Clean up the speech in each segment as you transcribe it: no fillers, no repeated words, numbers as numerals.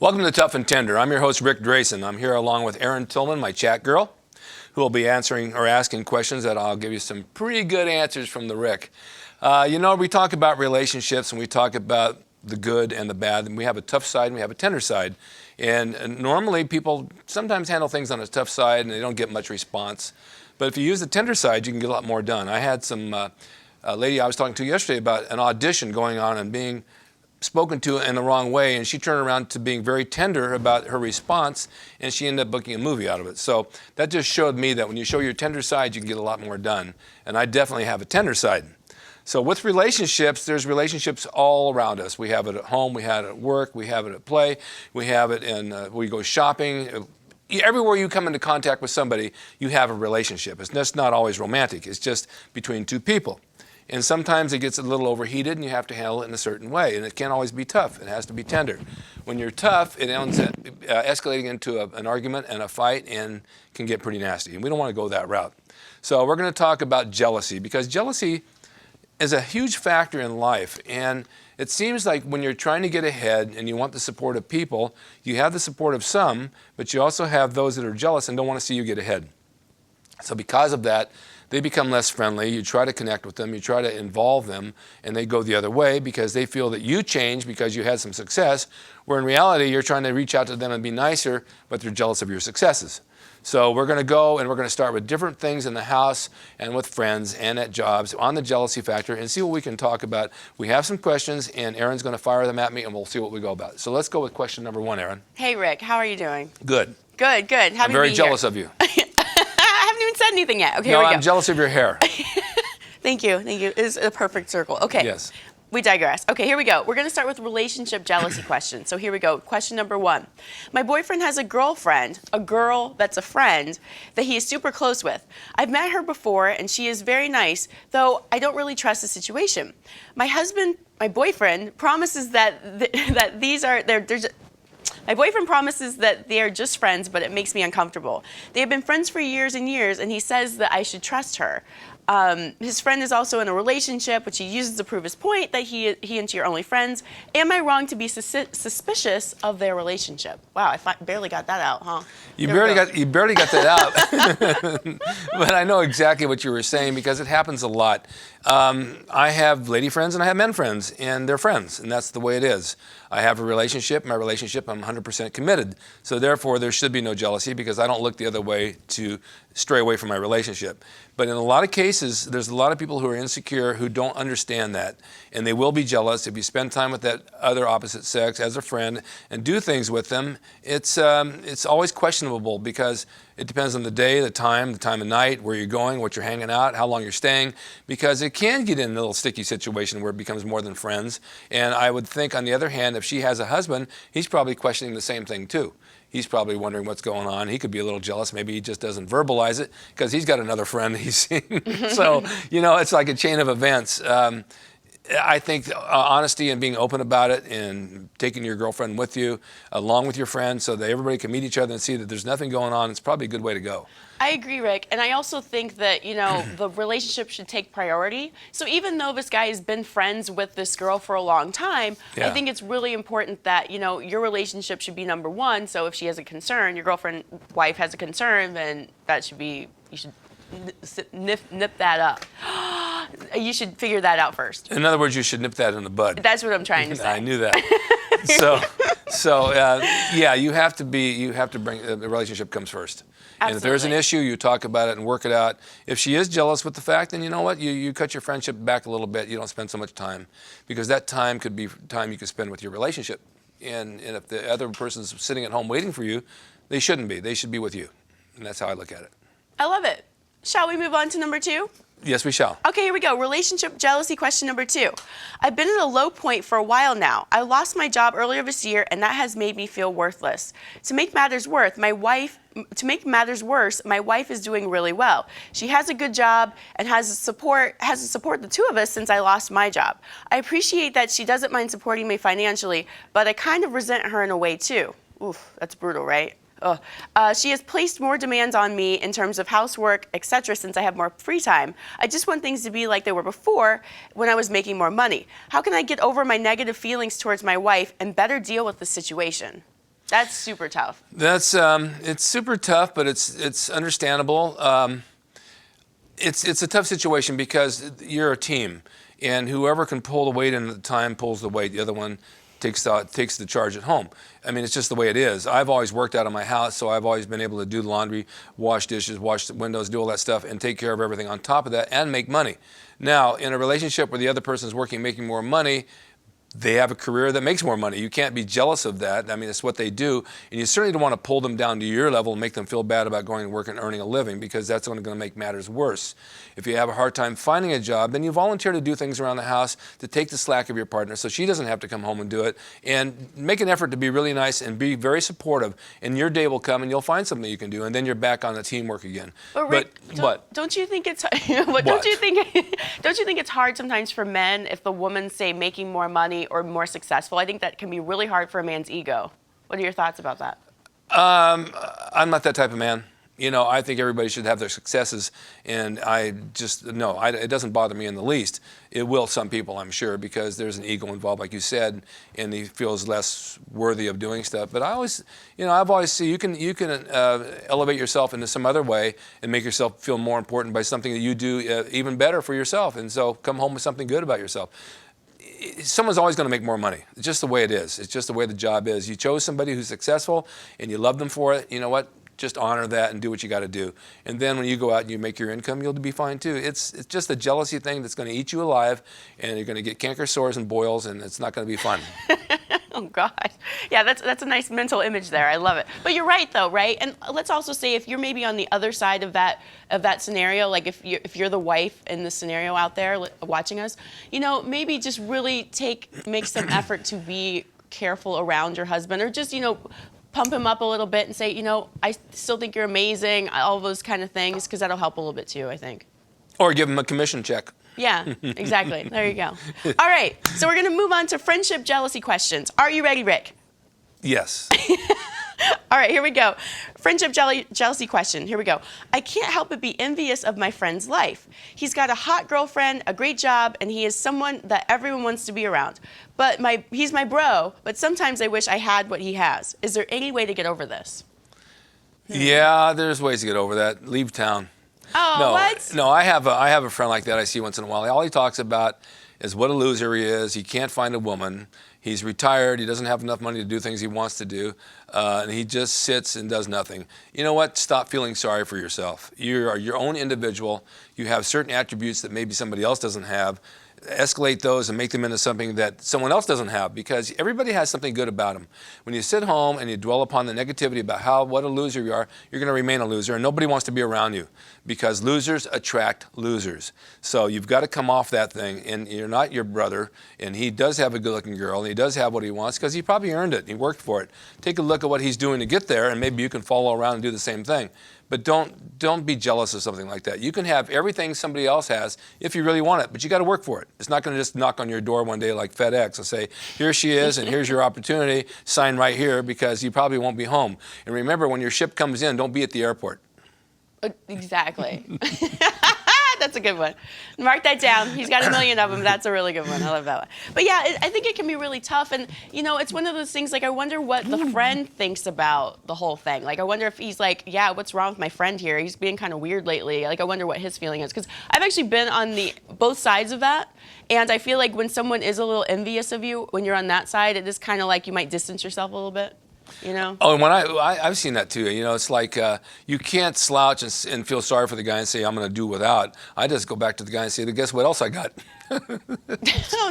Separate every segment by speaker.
Speaker 1: Welcome to Tuff and Tender. I'm your host, Rick Drayson. I'm here along with Erin Tillman, my chat girl, who will be answering or asking questions that I'll give you some pretty good answers from the Rick. We talk about relationships and we talk about the good and the bad, and we have a tough side and we have a tender side. And normally people sometimes handle things on a tough side and they don't get much response. But if you use the tender side, you can get a lot more done. I had some lady I was talking to yesterday about an audition going on and being spoken to in the wrong way, and she turned around to being very tender about her response, and she ended up booking a movie out of it. So that just showed me that when you show your tender side, you can get a lot more done. And I definitely have a tender side. So with relationships, there's relationships all around us. We have it at home, we have it at work, we have it at play, we have it in, we go shopping. Everywhere you come into contact with somebody, you have a relationship. It's just not always romantic. It's just between two people. And sometimes it gets a little overheated and you have to handle it in a certain way. And it can't always be tough. It has to be tender. When you're tough, it ends up escalating into an argument and a fight and can get pretty nasty. And we don't want to go that route. So we're going to talk about jealousy, because jealousy is a huge factor in life. And it seems like when you're trying to get ahead and you want the support of people, you have the support of some, but you also have those that are jealous and don't want to see you get ahead. So because of that, they become less friendly. You try to connect with them, you try to involve them, and they go the other way because they feel that you changed because you had some success, where in reality you're trying to reach out to them and be nicer, but they're jealous of your successes. So we're going to go and we're going to start with different things in the house and with friends and at jobs on the jealousy factor and see what we can talk about. We have some questions and Erin's going to fire them at me and we'll see what we go about. So let's go with question number one, Erin.
Speaker 2: Hey Rick, how are you doing?
Speaker 1: Good.
Speaker 2: Good, good.
Speaker 1: I'm very jealous of you.
Speaker 2: I haven't even said anything yet. Okay,
Speaker 1: no,
Speaker 2: here we go.
Speaker 1: I'm jealous of your hair.
Speaker 2: Thank you, thank you. It's a perfect circle. Okay.
Speaker 1: Yes.
Speaker 2: We digress. Okay, here we go. We're going to start with relationship jealousy questions. So here we go. Question number one. My boyfriend has a girlfriend, a girl that's a friend, that he is super close with. I've met her before, and she is very nice, though I don't really trust the situation. My boyfriend promises my boyfriend promises that they are just friends, but it makes me uncomfortable. They have been friends for years and years, and he says that I should trust her. His friend is also in a relationship, which he uses to prove his point that he and she are only friends. Am I wrong to be suspicious of their relationship? Wow, I barely got that out, huh?
Speaker 1: You barely got that out. But I know exactly what you were saying because it happens a lot. I have lady friends and I have men friends, and they're friends, and that's the way it is. I have a relationship. My relationship, I'm 100% committed. So therefore, there should be no jealousy because I don't look the other way to stray away from my relationship. But in a lot of cases, there's a lot of people who are insecure who don't understand that, and they will be jealous if you spend time with that other opposite sex as a friend and do things with them. It's always questionable because it depends on the day, the time of night, where you're going, what you're hanging out, how long you're staying, because it can get in a little sticky situation where it becomes more than friends. And I would think, on the other hand, if she has a husband, he's probably questioning the same thing too. He's probably wondering what's going on. He could be a little jealous. Maybe he just doesn't verbalize it because he's got another friend he's seeing. So, it's like a chain of events. I think honesty and being open about it and taking your girlfriend with you along with your friends so that everybody can meet each other and see that there's nothing going on, it's probably a good way to go.
Speaker 2: I agree, Rick. And I also think that, the relationship should take priority. So even though this guy has been friends with this girl for a long time, I think it's really important that, your relationship should be number one. So if she has a concern, your wife has a concern, then you should nip that up. You should figure that out first.
Speaker 1: In other words, you should nip that in the bud.
Speaker 2: That's what I'm trying to say.
Speaker 1: I knew that. You have to bring the relationship comes first.
Speaker 2: Absolutely.
Speaker 1: And if there's an issue, you talk about it and work it out. If she is jealous with the fact, then you know what? You cut your friendship back a little bit. You don't spend so much time because that time could be time you could spend with your relationship. And if the other person's sitting at home waiting for you, they shouldn't be. They should be with you. And that's how I look at it.
Speaker 2: I love it. Shall we move on to number two?
Speaker 1: Yes, we shall.
Speaker 2: Okay, here we go. Relationship jealousy question number two. I've been at a low point for a while now. I lost my job earlier this year, and that has made me feel worthless. To make matters worse, my wife is doing really well. She has a good job and has to support the two of us since I lost my job. I appreciate that she doesn't mind supporting me financially, but I kind of resent her in a way too. Oof, that's brutal, right? She has placed more demands on me in terms of housework, etc. since I have more free time. I just want things to be like they were before when I was making more money. How can I get over my negative feelings towards my wife and better deal with the situation? That's super tough.
Speaker 1: That's it's super tough, but it's understandable. It's a tough situation because you're a team, and whoever can pull the weight in at the time pulls the weight. The other one takes the charge at home. I mean, it's just the way it is. I've always worked out of my house, so I've always been able to do the laundry, wash dishes, wash the windows, do all that stuff, and take care of everything on top of that and make money. Now, in a relationship where the other person's working, making more money, they have a career that makes more money. You can't be jealous of that. I mean, it's what they do. And you certainly don't want to pull them down to your level and make them feel bad about going to work and earning a living, because that's only going to make matters worse. If you have a hard time finding a job, then you volunteer to do things around the house to take the slack of your partner so she doesn't have to come home and do it. And make an effort to be really nice and be very supportive. And your day will come and you'll find something you can do. And then you're back on the teamwork again.
Speaker 2: But Rick, don't you think it's don't you think it's hard sometimes for men if the woman's, say, making more money or more successful? I think that can be really hard for a man's ego. What are your thoughts about that?
Speaker 1: I'm not that type of man. You know, I think everybody should have their successes, and it doesn't bother me in the least. It will some people, I'm sure, because there's an ego involved, like you said, and he feels less worthy of doing stuff. But I've always seen you can elevate yourself into some other way and make yourself feel more important by something that you do even better for yourself. And so come home with something good about yourself. Someone's always going to make more money. It's just the way it is. It's just the way the job is. You chose somebody who's successful and you love them for it. You know what? Just honor that and do what you got to do. And then when you go out and you make your income, you'll be fine too. It's just a jealousy thing that's going to eat you alive, and you're going to get canker sores and boils, and it's not going to be fun.
Speaker 2: Oh God, yeah, that's a nice mental image there. I love it. But you're right, though, right? And let's also say if you're maybe on the other side of that scenario, like if you're the wife in the scenario out there watching us, maybe just really make some effort to be careful around your husband, or just pump him up a little bit and say, I still think you're amazing, all those kind of things, because that'll help a little bit too, I think.
Speaker 1: Or give him a commission check.
Speaker 2: Yeah, exactly. There you go. All right, so we're going to move on to friendship jealousy questions. Are you ready, Rick?
Speaker 1: Yes.
Speaker 2: All right, here we go. Friendship jealousy question. Here we go. I can't help but be envious of my friend's life. He's got a hot girlfriend, a great job, and he is someone that everyone wants to be around. But he's my bro, but sometimes I wish I had what he has. Is there any way to get over this?
Speaker 1: Yeah, there's ways to get over that. Leave town.
Speaker 2: Oh,
Speaker 1: no,
Speaker 2: what?
Speaker 1: No, I have a friend like that I see once in a while. All he talks about is what a loser he is. He can't find a woman. He's retired. He doesn't have enough money to do things he wants to do. And he just sits and does nothing. You know what? Stop feeling sorry for yourself. You are your own individual. You have certain attributes that maybe somebody else doesn't have. Escalate those and make them into something that someone else doesn't have, because everybody has something good about them. When you sit home and you dwell upon the negativity about what a loser you are, you're going to remain a loser, and nobody wants to be around you, because losers attract losers. So you've got to come off that thing, and you're not your brother, and he does have a good-looking girl, and he does have what he wants because he probably earned it. He worked for it. Take a look at what he's doing to get there, and maybe you can follow around and do the same thing. But don't be jealous of something like that. You can have everything somebody else has if you really want it, but you got to work for it. It's not going to just knock on your door one day like FedEx and say, here she is, and here's your opportunity, sign right here, because you probably won't be home. And remember, when your ship comes in, don't be at the airport.
Speaker 2: Exactly. That's a good one. Mark that down. He's got a million of them. That's a really good one. I love that one. But yeah, I think it can be really tough. And, it's one of those things, like, I wonder what the friend thinks about the whole thing. Like, I wonder if he's like, yeah, what's wrong with my friend here? He's being kind of weird lately. Like, I wonder what his feeling is. Because I've actually been on both sides of that. And I feel like when someone is a little envious of you, when you're on that side, it is kind of like you might distance yourself a little bit. Oh,
Speaker 1: and when I've seen that too. It's like you can't slouch and feel sorry for the guy and say, I'm going to do without. I just go back to the guy and say, guess what else I got?
Speaker 2: Oh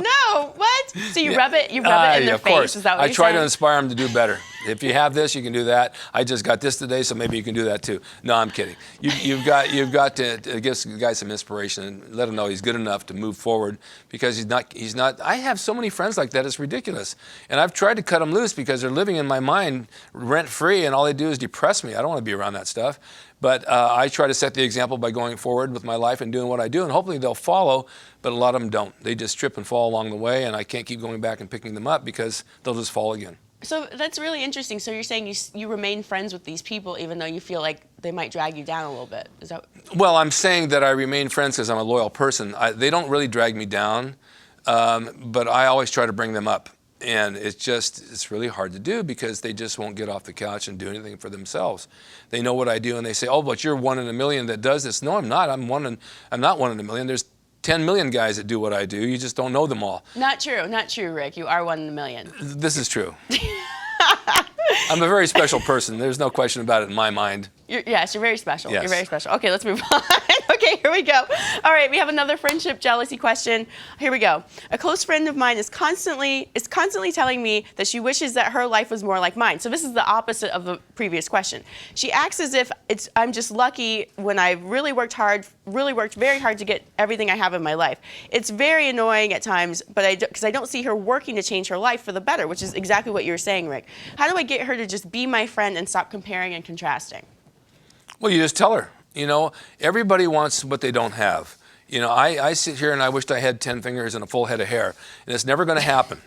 Speaker 2: no! What? So you rub it in their face?
Speaker 1: Course.
Speaker 2: Is that what
Speaker 1: I
Speaker 2: you're
Speaker 1: try
Speaker 2: saying?
Speaker 1: to inspire them to do better. If you have this, you can do that. I just got this today, so maybe you can do that too. No, I'm kidding. You've got to give the guy some inspiration and let him know he's good enough to move forward, because he's not. I have so many friends like that. It's ridiculous. And I've tried to cut them loose because they're living in my mind rent free, and all they do is depress me. I don't want to be around that stuff. But I try to set the example by going forward with my life and doing what I do, and hopefully they'll follow, but a lot of them don't. They just trip and fall along the way, and I can't keep going back and picking them up because they'll just fall again.
Speaker 2: So that's really interesting. So you're saying you remain friends with these people even though you feel like they might drag you down a little bit. Is that?
Speaker 1: Well, I'm saying that I remain friends because I'm a loyal person. They don't really drag me down, but I always try to bring them up. And it's really hard to do because they just won't get off the couch and do anything for themselves. They know what I do and they say, oh, but you're 1 in a million that does this. No, I'm not. I'm not 1 in a million. There's 10 million guys that do what I do. You just don't know them all.
Speaker 2: Not true, Rick. You are 1 in a million.
Speaker 1: This is true. I'm a very special person. There's no question about it in my mind.
Speaker 2: Yes, you're very special.
Speaker 1: Yes.
Speaker 2: You're very special. Okay, let's move on. Okay, here we go. All right, we have another friendship jealousy question. Here we go. A close friend of mine is constantly telling me that she wishes that her life was more like mine. So this is the opposite of the previous question. She acts as if I'm just lucky when I really worked very hard to get everything I have in my life. It's very annoying at times, but because I don't see her working to change her life for the better, which is exactly what you were saying, Rick. How do I get her to just be my friend and stop comparing and contrasting?
Speaker 1: Well, you just tell her. Everybody wants what they don't have. I sit here and I wished I had 10 fingers and a full head of hair, and it's never going to happen.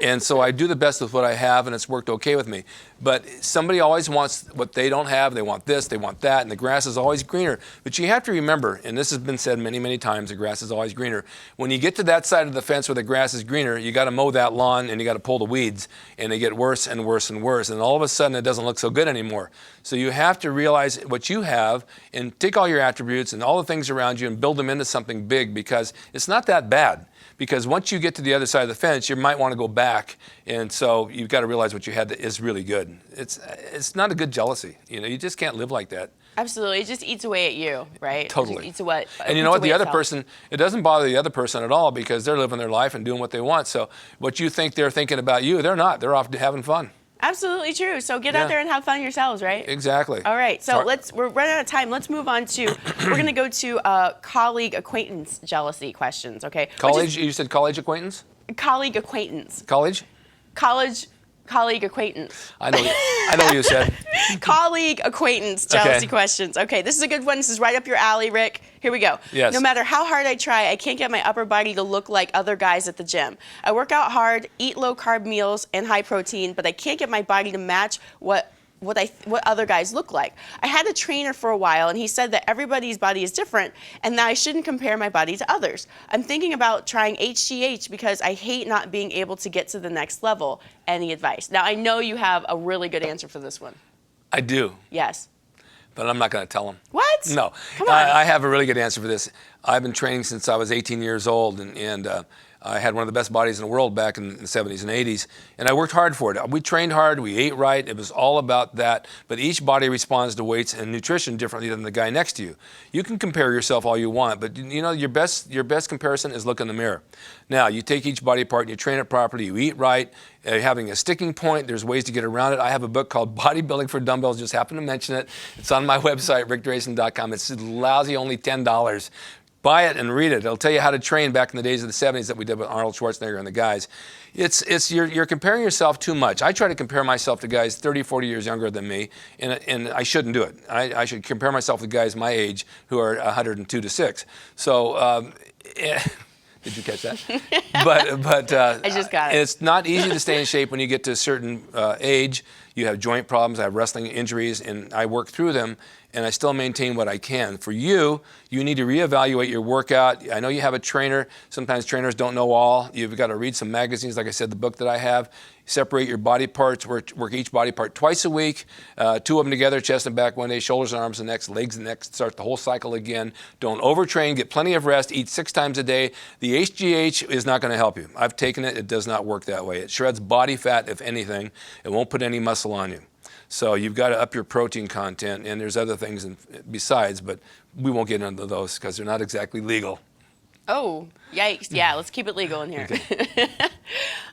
Speaker 1: And so I do the best with what I have, and it's worked okay with me. But somebody always wants what they don't have. They want this, they want that, and the grass is always greener. But you have to remember, and this has been said many, many times, the grass is always greener. When you get to that side of the fence where the grass is greener, you got to mow that lawn and you got to pull the weeds, and they get worse and worse and worse. And all of a sudden, it doesn't look so good anymore. So you have to realize what you have and take all your attributes and all the things around you and build them into something big, because it's not that bad. Because once you get to the other side of the fence, you might want to go back, and so you've got to realize what you had that is really good. It's not a good jealousy. You just can't live like that.
Speaker 2: Absolutely, it just eats away at you, right?
Speaker 1: Totally.
Speaker 2: It just eats away.
Speaker 1: And you know what? The other person, it doesn't bother the other person at all because they're living their life and doing what they want. So what you think they're thinking about you, they're not. They're off having fun.
Speaker 2: Absolutely true. So get out there and have fun yourselves, right?
Speaker 1: Exactly.
Speaker 2: All right. So we're running out of time. Let's move on to, we're going to go to colleague acquaintance jealousy questions, okay?
Speaker 1: College, you said college acquaintance?
Speaker 2: Colleague acquaintance.
Speaker 1: College?
Speaker 2: Colleague acquaintance.
Speaker 1: I know what you said.
Speaker 2: Colleague acquaintance jealousy questions. Okay, this is a good one. This is right up your alley, Rick. Here we go.
Speaker 1: Yes.
Speaker 2: No matter how hard I try, I can't get my upper body to look like other guys at the gym. I work out hard, eat low-carb meals and high protein, but I can't get my body to match what other guys look like. I had a trainer for a while, and he said that everybody's body is different and that I shouldn't compare my body to others. I'm thinking about trying HGH because I hate not being able to get to the next level. Any advice? Now, I know you have a really good answer for this one.
Speaker 1: I do.
Speaker 2: Yes.
Speaker 1: But I'm not going to tell them.
Speaker 2: What?
Speaker 1: No.
Speaker 2: Come on.
Speaker 1: I have a really good answer for this. I've been training since I was 18 years old, and I had one of the best bodies in the world back in the 70s and 80s, and I worked hard for it. We trained hard, we ate right, it was all about that, but each body responds to weights and nutrition differently than the guy next to you. You can compare yourself all you want, but your best comparison is look in the mirror. Now, you take each body part and you train it properly, you eat right, having a sticking point, there's ways to get around it. I have a book called Bodybuilding for Dumbbells, just happened to mention it. It's on my website, ricdrayson.com. It's lousy, only $10. Buy it and read it. It'll tell you how to train back in the days of the 70s that we did with Arnold Schwarzenegger and the guys. You're comparing yourself too much. I try to compare myself to guys 30, 40 years younger than me, and I shouldn't do it. I should compare myself to guys my age who are 102 to 6. So, did you catch that? but
Speaker 2: I just got it.
Speaker 1: It's not easy to stay in shape when you get to a certain age. You have joint problems, I have wrestling injuries, and I work through them, and I still maintain what I can. For you, you need to reevaluate your workout. I know you have a trainer. Sometimes trainers don't know all. You've got to read some magazines, like I said, the book that I have. Separate your body parts, work each body part twice a week, 2 of them together, chest and back one day, shoulders and arms the next, legs the next, start the whole cycle again. Don't overtrain, get plenty of rest, eat 6 times a day. The HGH is not going to help you. I've taken it, it does not work that way. It shreds body fat, if anything. It won't put any muscle on you. So you've got to up your protein content, and there's other things besides, but we won't get into those because they're not exactly legal.
Speaker 2: Oh, yikes. Yeah, let's keep it legal in here. Okay.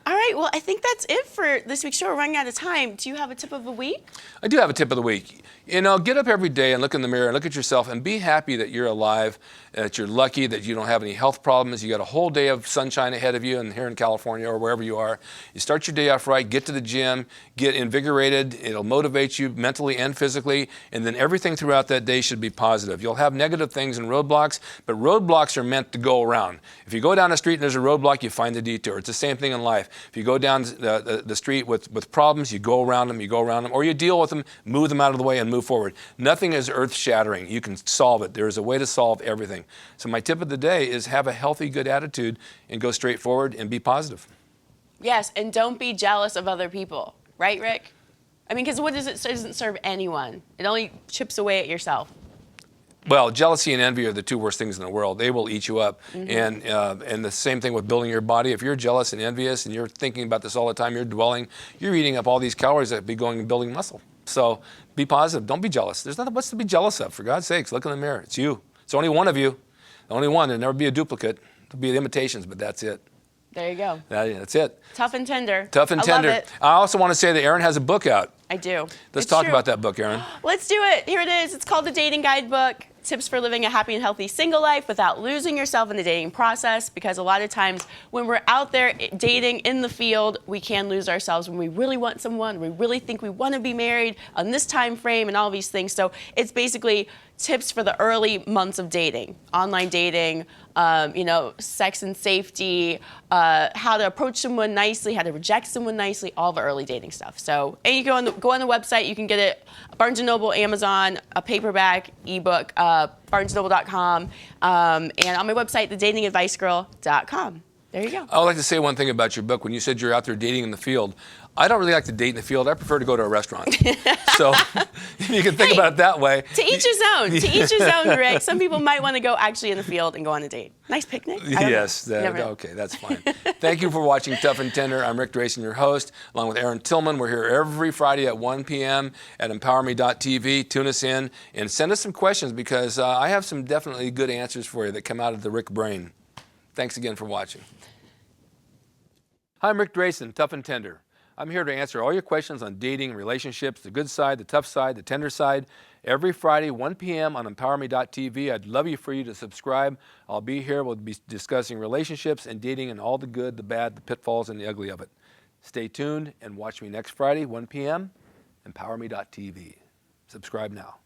Speaker 2: All right, well, I think that's it for this week's show. We're running out of time. Do you have a tip of the week? I
Speaker 1: do have a tip of the week. Get up every day and look in the mirror and look at yourself and be happy that you're alive, that you're lucky, that you don't have any health problems. You got a whole day of sunshine ahead of you, and here in California or wherever you are. You start your day off right, get to the gym, get invigorated. It'll motivate you mentally and physically, and then everything throughout that day should be positive. You'll have negative things and roadblocks, but roadblocks are meant to go around. If you go down the street and there's a roadblock, you find the detour. It's the same thing in life. If you go down the street with problems, you go around them, or you deal with them, move them out of the way, and move forward. Nothing is earth-shattering. You can solve it. There is a way to solve everything. So my tip of the day is have a healthy, good attitude and go straight forward and be positive.
Speaker 2: Yes, and don't be jealous of other people. Right, Rick? I mean, because what does it doesn't serve anyone. It only chips away at yourself.
Speaker 1: Well, jealousy and envy are the two worst things in the world. They will eat you up. And the same thing with building your body. If you're jealous and envious and you're thinking about this all the time, you're eating up all these calories that be going and building muscle. So be positive. Don't be jealous. There's nothing much to be jealous of. For God's sakes, look in the mirror. It's you. It's only one of you. The only one. There'll never be a duplicate. There'll be imitations, but that's it.
Speaker 2: There you go.
Speaker 1: That's it.
Speaker 2: Tough and Tender.
Speaker 1: Tough and Tender.
Speaker 2: I love it.
Speaker 1: I also want to say that Erin has a book out.
Speaker 2: I do.
Speaker 1: Let's talk about that book, Erin.
Speaker 2: Let's do it. Here it is. It's called The Dating Guidebook. Tips for living a happy and healthy single life without losing yourself in the dating process, because a lot of times when we're out there dating in the field, we can lose ourselves when we really want someone, we really think we want to be married on this time frame and all these things. So it's basically tips for the early months of dating, online dating, sex and safety, how to approach someone nicely, how to reject someone nicely, all the early dating stuff. So, and you go on the website, you can get it, Barnes & Noble, Amazon, a paperback, ebook, barnesnoble.com, and on my website, thedatingadvicegirl.com. There you go.
Speaker 1: I would like to say one thing about your book. When you said you're out there dating in the field, I don't really like to date in the field. I prefer to go to a restaurant. So if you can think about it that way.
Speaker 2: To each his own. To each his own, Rick. Some people might want to go actually in the field and go on a date. Nice picnic.
Speaker 1: Yes. Okay, that's fine. Thank you for watching Tuff and Tender. I'm Ric Drayson, your host, along with Erin Tillman. We're here every Friday at 1 p.m. at emPOWERme.tv. Tune us in and send us some questions, because I have some definitely good answers for you that come out of the Ric brain. Thanks again for watching. Hi, I'm Ric Drayson, Tuff and Tender. I'm here to answer all your questions on dating, relationships, the good side, the tough side, the tender side. Every Friday, 1 p.m. on emPOWERme.tv. I'd love for you to subscribe. I'll be here. We'll be discussing relationships and dating and all the good, the bad, the pitfalls, and the ugly of it. Stay tuned and watch me next Friday, 1 p.m. emPOWERme.tv. Subscribe now.